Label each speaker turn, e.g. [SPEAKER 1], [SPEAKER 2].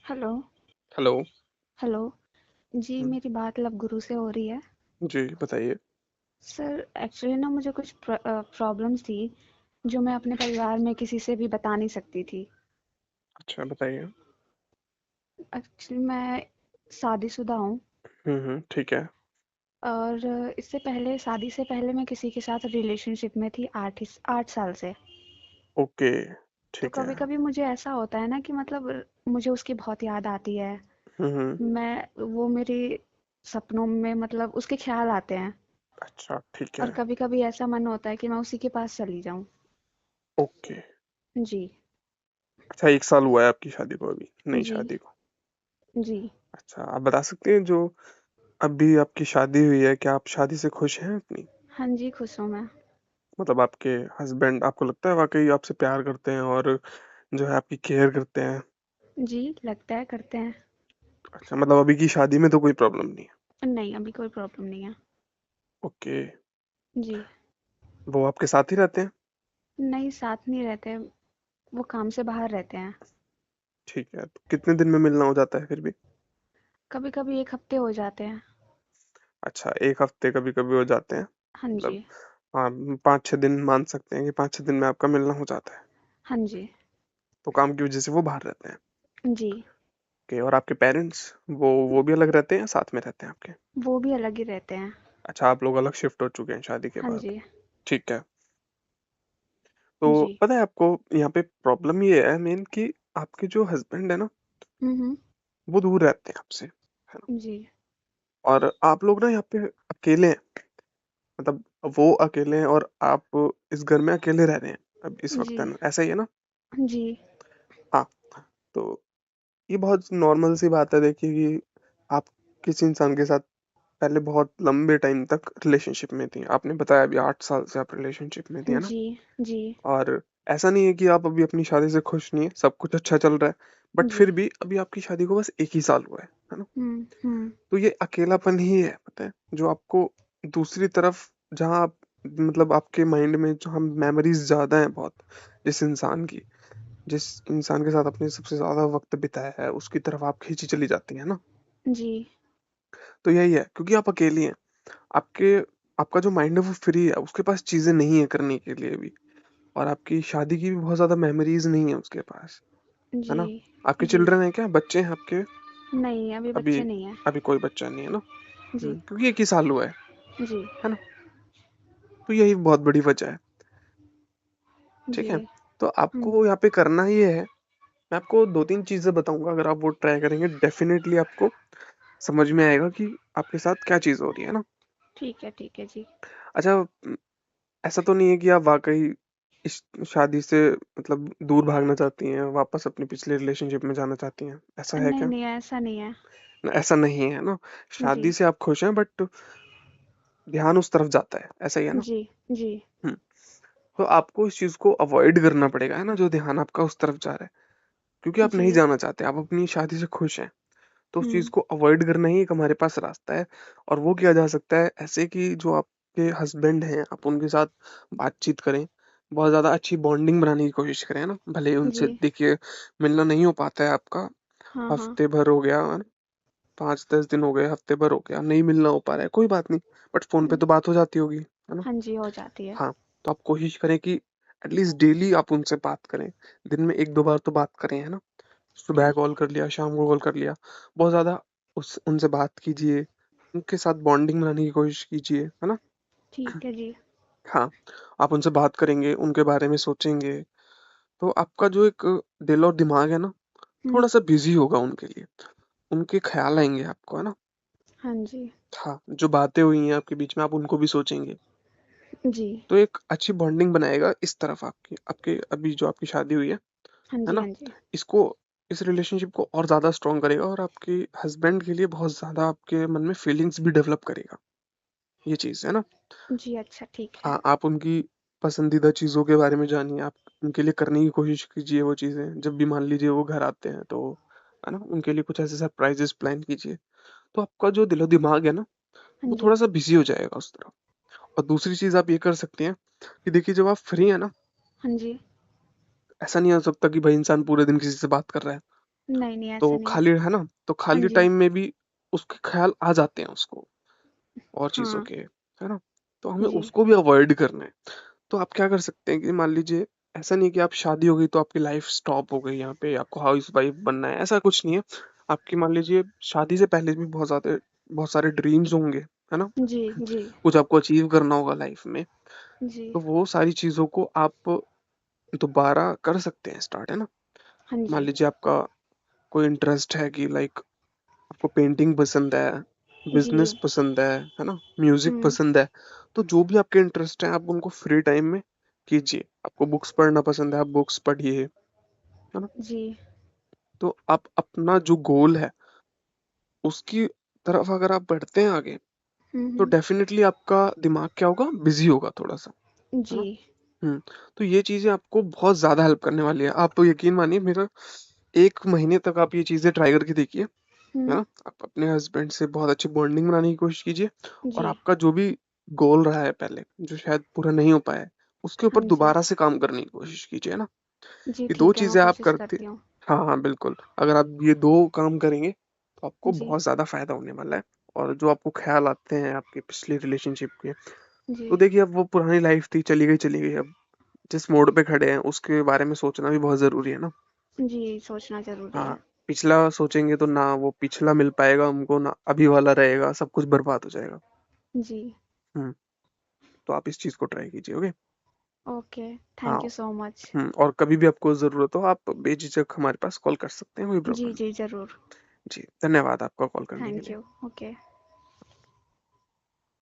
[SPEAKER 1] Hello.
[SPEAKER 2] Hello.
[SPEAKER 1] Hello. जी,
[SPEAKER 2] हुँ,
[SPEAKER 1] मेरी बात love गुरु से हो रही है।
[SPEAKER 2] जी, बताइए।
[SPEAKER 1] सर, एक्चुअली ना मुझे कुछ प्रॉब्लम्स थी जो मैं अपने परिवार में किसी से भी बता नहीं सकती थी।
[SPEAKER 2] अच्छा, बताइए।
[SPEAKER 1] एक्चुअली मैं शादीशुदा हूँ
[SPEAKER 2] ठीक है।
[SPEAKER 1] और इससे पहले शादी से पहले मैं किसी के साथ रिलेशनशिप में थी 8 साल से।
[SPEAKER 2] ओके,
[SPEAKER 1] तो
[SPEAKER 2] ठीक है।
[SPEAKER 1] कभी-कभी मुझे ऐसा होता है ना कि मतलब मुझे उसकी बहुत याद आती है।
[SPEAKER 2] हुँ, हुँ,
[SPEAKER 1] वो मेरे सपनों में मतलब उसके ख्याल आते हैं
[SPEAKER 2] अच्छा, ठीक
[SPEAKER 1] और
[SPEAKER 2] है।
[SPEAKER 1] कभी-कभी ऐसा मन होता है कि मैं उसी के पास चली जाऊँ।
[SPEAKER 2] ओके।
[SPEAKER 1] जी।
[SPEAKER 2] अच्छा 1 साल हुआ है आपकी शादी को अभी, नई
[SPEAKER 1] जी।
[SPEAKER 2] शादी को।
[SPEAKER 1] जी।
[SPEAKER 2] अच्छा, आप बता सकते हैं जो अभी आपकी शादी हुई है, क्या आप शादी से खुश हैं अपनी?
[SPEAKER 1] हाँ जी, खुश हूँ मैं।
[SPEAKER 2] मतलब आपके हस्बैंड आपको लगता है वाक़ई आपसे प्यार करते हैं और जो है आपकी केयर करते हैं?
[SPEAKER 1] जी, लगता है करते हैं।
[SPEAKER 2] अच्छा, मतलब अभी की शादी में तो कोई प्रॉब्लम नहीं है।
[SPEAKER 1] नहीं, अभी कोई प्रॉब्लम नहीं है।
[SPEAKER 2] ओके,
[SPEAKER 1] जी।
[SPEAKER 2] वो आपके साथ ही रहते हैं?
[SPEAKER 1] नहीं, साथ नहीं रहते, वो काम से बाहर रहते हैं।
[SPEAKER 2] ठीक है, तो कितने दिन में मिलना हो जाता है फिर भी?
[SPEAKER 1] कभी-कभी 1 हफ्ते हो जाते हैं।
[SPEAKER 2] अच्छा 1 हफ्ते कभी-कभी हो जाते हैं।
[SPEAKER 1] हाँ
[SPEAKER 2] मतलब
[SPEAKER 1] जी।
[SPEAKER 2] हाँ, 5-6 दिन मान सकते हैं कि 5-6 दिन में आपका मिलना हो जाता है।
[SPEAKER 1] हाँ जी।
[SPEAKER 2] तो काम की वज़ह से वो बाहर रहते हैं।
[SPEAKER 1] जी,
[SPEAKER 2] ओके और आपके पेरेंट्स वो भी अलग रहते हैं या साथ में रहते हैं आपके?
[SPEAKER 1] वो भी अलग ही रहते हैं।
[SPEAKER 2] अच्छा आप लोग अलग शिफ्ट हो चुके हैं शादी के
[SPEAKER 1] हाँ
[SPEAKER 2] बाद।
[SPEAKER 1] जी।
[SPEAKER 2] ठीक है। तो
[SPEAKER 1] जी।
[SPEAKER 2] पता है आपको यहाँ पे प्रॉब्लम ये है मेन कि आपके जो हस्बैंड है ना,
[SPEAKER 1] हुँ, हुँ।
[SPEAKER 2] वो दूर रहते हैं आपसे, है ना?
[SPEAKER 1] जी।
[SPEAKER 2] और आप लोग ना यहाँ पे अकेले हैं। मतलब वो अकेले हैं और आप इस घर में अकेले रह रहे हैं अब इस वक़्त,
[SPEAKER 1] जी।
[SPEAKER 2] है ना? ऐसा ही है ना?
[SPEAKER 1] जी।
[SPEAKER 2] हाँ, तो ये बहुत नॉर्मल सी बात है देखिए कि आप किसी इंसान के साथ पहले बहुत लंबे टाइम तक रिलेशनशिप में थी। आपने बताया अभी 8 साल से आप रिलेशनशिप में थी, है ना?
[SPEAKER 1] जी। जी।
[SPEAKER 2] और ऐसा नहीं है कि आप अभी अपनी शादी से खुश नहीं है, सब कुछ अच्छा चल रहा है। बट
[SPEAKER 1] जी।
[SPEAKER 2] फिर भी अभी आपकी शादी को बस 1 ही साल हुआ है ना?
[SPEAKER 1] हुँ, हुँ।
[SPEAKER 2] तो ये अकेलापन ही है, पता है? जो आपको दूसरी तरफ जहाँ आप मतलब आपके माइंड में जहाँ मेमोरीज़ ज़्यादा हैं बहुत, जिस इंसान की, जिस इंसान के साथ आपने सबसे ज़्यादा वक़्त बिताया है, उसकी तरफ आप खींची चली जाती हैं ना?
[SPEAKER 1] जी।
[SPEAKER 2] तो यही है, क्योंकि आप अकेली हैं। आपके आपका जो माइंड है वो फ्री है, उसके पास चीज़ें नहीं है करने के लिए भी और आपकी शादी की भी बहुत ज़्यादा मेमोरीज़ नहीं है उसके पास, है
[SPEAKER 1] जी।
[SPEAKER 2] ना? आपके
[SPEAKER 1] जी।
[SPEAKER 2] चिल्ड्रन हैं क्या? बच्चे हैं आपके?
[SPEAKER 1] नहीं, अभी
[SPEAKER 2] अभी
[SPEAKER 1] बच्चे नहीं हैं।
[SPEAKER 2] अभी कोई बच्चा नहीं है ना?
[SPEAKER 1] जी।
[SPEAKER 2] क्योंकि 1 ही साल हुआ
[SPEAKER 1] जी।
[SPEAKER 2] है ना? तो यही बहुत बड़ी वजह है, ठीक
[SPEAKER 1] जी।
[SPEAKER 2] है? तो
[SPEAKER 1] हुँ।
[SPEAKER 2] आपको यहाँ पे करना ये है, मैं आपको 2-3 चीज़ें बताऊँगा, अगर आप वो ट्राई करेंगे डेफ़िनेटली आपको समझ में आएगा कि आपके साथ क्या चीज़ हो रही है ना?
[SPEAKER 1] ठीक है जी।
[SPEAKER 2] अच्छा ऐसा तो नहीं है कि आप वाक़ई इस शादी से मतलब दूर भागना चाहती हैं, वापस अपने पिछले रिलेशनशिप में जाना चाहती हैं, ऐसा है
[SPEAKER 1] नहीं,
[SPEAKER 2] क्या?
[SPEAKER 1] नहीं, ऐसा नहीं है।
[SPEAKER 2] ऐसा नहीं है ना?
[SPEAKER 1] जी।
[SPEAKER 2] शादी से आप खुश हैं बट ध्यान उस तरफ जाता है, ऐसा ही है ना?
[SPEAKER 1] जी। जी।
[SPEAKER 2] हुँ, तो आपको इस चीज़ को अवॉइड करना पड़ेगा, है ना? जो ध्यान आपका उस तरफ जा रहा है, क्योंकि आप
[SPEAKER 1] जी।
[SPEAKER 2] नहीं जाना चाहते, आप अपनी शादी से खुश हैं, तो उस चीज़
[SPEAKER 1] हुँ।
[SPEAKER 2] को अवॉइड करना ही एक हमारे पास रास्ता है और वो किया जा सकता है ऐसे कि जो आपके हस्बैंड हैं, आप उनके साथ बातचीत करें, बहुत ज़्यादा अच्छी बॉन्डिंग बनाने की कोशिश करें, है ना? भले ही
[SPEAKER 1] जी।
[SPEAKER 2] उनसे देखिए मिलना नहीं हो पाता है आपका,
[SPEAKER 1] हाँ, हाँ।
[SPEAKER 2] हफ्ते भर हो गया, है ना? 5-10 दिन हो गए, हफ्ते भर हो गया, नहीं मिलना हो पा रहा है, कोई बात नहीं, बट फ़ोन पे
[SPEAKER 1] हुँ।
[SPEAKER 2] तो बात हो जाती होगी, है ना?
[SPEAKER 1] हाँ जी, हो जाती है।
[SPEAKER 2] हाँ, तो आप कोशिश करें कि एटलीस्ट डेली आप उनसे बात करें, दिन में 1-2 बार तो बात करें, है ना? सुबह
[SPEAKER 1] ठीक।
[SPEAKER 2] कॉल कर लिया, शाम को कॉल कर लिया, बहुत ज़्यादा उस उनसे बात कीजिए, उनके साथ बॉन्डिंग बनाने की कोशिश कीजिए, है ना?
[SPEAKER 1] ठीक है जी।
[SPEAKER 2] हाँ, आप उनसे बात करेंगे, उनके बारे में सोचेंगे, तो आपका जो एक दिल और दिमाग है ना,
[SPEAKER 1] हुँ।
[SPEAKER 2] थोड़ा-सा बिज़ी होगा उनके लिए, उनके ख़्याल आएँगे आपको, है ना?
[SPEAKER 1] हाँ जी।
[SPEAKER 2] हाँ, जो बातें हुई हैं आपके बीच में आप उनको भी सोचेंगे,
[SPEAKER 1] जी।
[SPEAKER 2] तो एक अच्छी बॉन्डिंग बनाएगा इस तरफ आपकी आपके अभी जो आपकी शादी हुई
[SPEAKER 1] हाँ
[SPEAKER 2] है
[SPEAKER 1] जी,
[SPEAKER 2] ना?
[SPEAKER 1] हाँ जी।
[SPEAKER 2] इसको इस रिलेशनशिप को और ज़्यादा स्ट्रॉन्ग करेगा और आपके हस्बैंड के लिए बहुत ज़्यादा आपके मन में फीलिंग्स भी डेवलप करेगा, ये चीज़, है ना?
[SPEAKER 1] जी, अच्छा ठीक है।
[SPEAKER 2] हाँ, आप उनकी पसंदीदा चीज़ों के बारे में जानिए, आप उनके लिए करने की कोशिश कीजिए वो चीज़ें, जब भी मान लीजिए वो घर आते हैं तो, है ना? उनके लिए कुछ ऐसे सरप्राइज़ेज़ प्लान कीजिए, तो आपका जो दिलो-दिमाग है ना,
[SPEAKER 1] हाँ
[SPEAKER 2] वो
[SPEAKER 1] जी।
[SPEAKER 2] थोड़ा-सा बिज़ी हो जाएगा उस तरफ। और दूसरी चीज़ आप ये कर सकती हैं कि देखिए जब आप फ्री हैं ना,
[SPEAKER 1] हाँ जी।
[SPEAKER 2] ऐसा नहीं हो सकता कि भाई इंसान पूरे दिन किसी से बात कर रहा है।
[SPEAKER 1] नहीं, नहीं
[SPEAKER 2] तो
[SPEAKER 1] ऐसा नहीं है।
[SPEAKER 2] खाली है ना, तो
[SPEAKER 1] हाँ
[SPEAKER 2] खाली
[SPEAKER 1] जी।
[SPEAKER 2] टाइम में भी उसके ख्याल आ जाते हैं उसको और चीजों
[SPEAKER 1] हाँ।
[SPEAKER 2] के, है ना। तो हमें
[SPEAKER 1] जी।
[SPEAKER 2] उसको भी अवॉइड करना है। तो आप क्या कर सकते हैं कि मान लीजिए, ऐसा नहीं कि आप शादी हो गई तो आपकी लाइफ स्टॉप हो गई, यहाँ पे आपको हाउस वाइफ बनना है, ऐसा कुछ नहीं है। आपकी मान लीजिए शादी से पहले भी बहुत सारे ड्रीम्स होंगे, है ना।
[SPEAKER 1] जी। जी।
[SPEAKER 2] कुछ आपको अचीव करना होगा लाइफ में।
[SPEAKER 1] जी।
[SPEAKER 2] तो वो सारी चीजों को आप दोबारा कर सकते हैं स्टार्ट, है ना।
[SPEAKER 1] हाँ
[SPEAKER 2] मान
[SPEAKER 1] जी।
[SPEAKER 2] लीजिए आपका कोई इंटरेस्ट है कि लाइक आपको पेंटिंग पसंद है, बिजनेस
[SPEAKER 1] जी।
[SPEAKER 2] पसंद है ना, म्यूजिक
[SPEAKER 1] हुँ।
[SPEAKER 2] पसंद है। तो जो भी आपके इंटरेस्ट है आप उनको फ्री टाइम में कीजिए। आपको बुक्स पढ़ना पसंद है, आप बुक्स पढ़िए, है ना।
[SPEAKER 1] जी।
[SPEAKER 2] तो आप अपना जो गोल है उसकी तरफ अगर आप बढ़ते हैं आगे,
[SPEAKER 1] हुँ,
[SPEAKER 2] तो
[SPEAKER 1] हुँ।
[SPEAKER 2] डेफिनेटली आपका दिमाग क्या होगा, बिजी होगा थोड़ा सा, है
[SPEAKER 1] जी।
[SPEAKER 2] ना। हम्म। तो ये चीजें आपको बहुत ज्यादा हेल्प करने वाली है। आप तो यकीन मानिए, मेरा 1 महीने तक आप ये चीजें ट्राई करके देखिए, है
[SPEAKER 1] हुँ।
[SPEAKER 2] ना। आप अपने हस्बैंड से बहुत अच्छी बॉन्डिंग बनाने की कोशिश कीजिए। और
[SPEAKER 1] जी।
[SPEAKER 2] आपका जो भी गोल रहा है पहले, जो शायद पूरा नहीं हो पाया है, उसके
[SPEAKER 1] हाँ
[SPEAKER 2] ऊपर
[SPEAKER 1] जी।
[SPEAKER 2] दोबारा से काम करने की कोशिश कीजिए, है ना।
[SPEAKER 1] जी,
[SPEAKER 2] ये दो
[SPEAKER 1] ठीक है, मैं
[SPEAKER 2] चीजें आप
[SPEAKER 1] कोशिश
[SPEAKER 2] करते,
[SPEAKER 1] करती हूँ।
[SPEAKER 2] हाँ हाँ बिल्कुल, अगर आप ये दो काम करेंगे तो आपको
[SPEAKER 1] जी।
[SPEAKER 2] बहुत ज्यादा फायदा होने वाला है। और जो आपको ख्याल आते हैं आपके पिछले रिलेशनशिप के,
[SPEAKER 1] जी।
[SPEAKER 2] तो देखिए अब वो पुरानी लाइफ थी, चली गई चली गई। अब जिस मोड़ पे खड़े हैं उसके बारे में सोचना भी बहुत जरूरी है ना।
[SPEAKER 1] जी, सोचना ज़रूरी
[SPEAKER 2] हाँ,
[SPEAKER 1] है।
[SPEAKER 2] पिछला सोचेंगे तो ना वो पिछला मिल पाएगा हमको, ना अभी वाला रहेगा, सब कुछ बर्बाद हो जाएगा।
[SPEAKER 1] जी।
[SPEAKER 2] हम्म। तो आप इस चीज को ट्राई कीजिए, ओके।
[SPEAKER 1] ओके,
[SPEAKER 2] हाँ।
[SPEAKER 1] Thank you so much.
[SPEAKER 2] और कभी भी आपको जरूरत हो आप बेझिझक हमारे पास कॉल कर सकते हैं, कोई
[SPEAKER 1] जी,
[SPEAKER 2] प्रॉब्लम।
[SPEAKER 1] जी, ज़रूर।
[SPEAKER 2] जी, धन्यवाद आपका कॉल करने के
[SPEAKER 1] थैंक
[SPEAKER 2] लिए।
[SPEAKER 1] यू। ओके।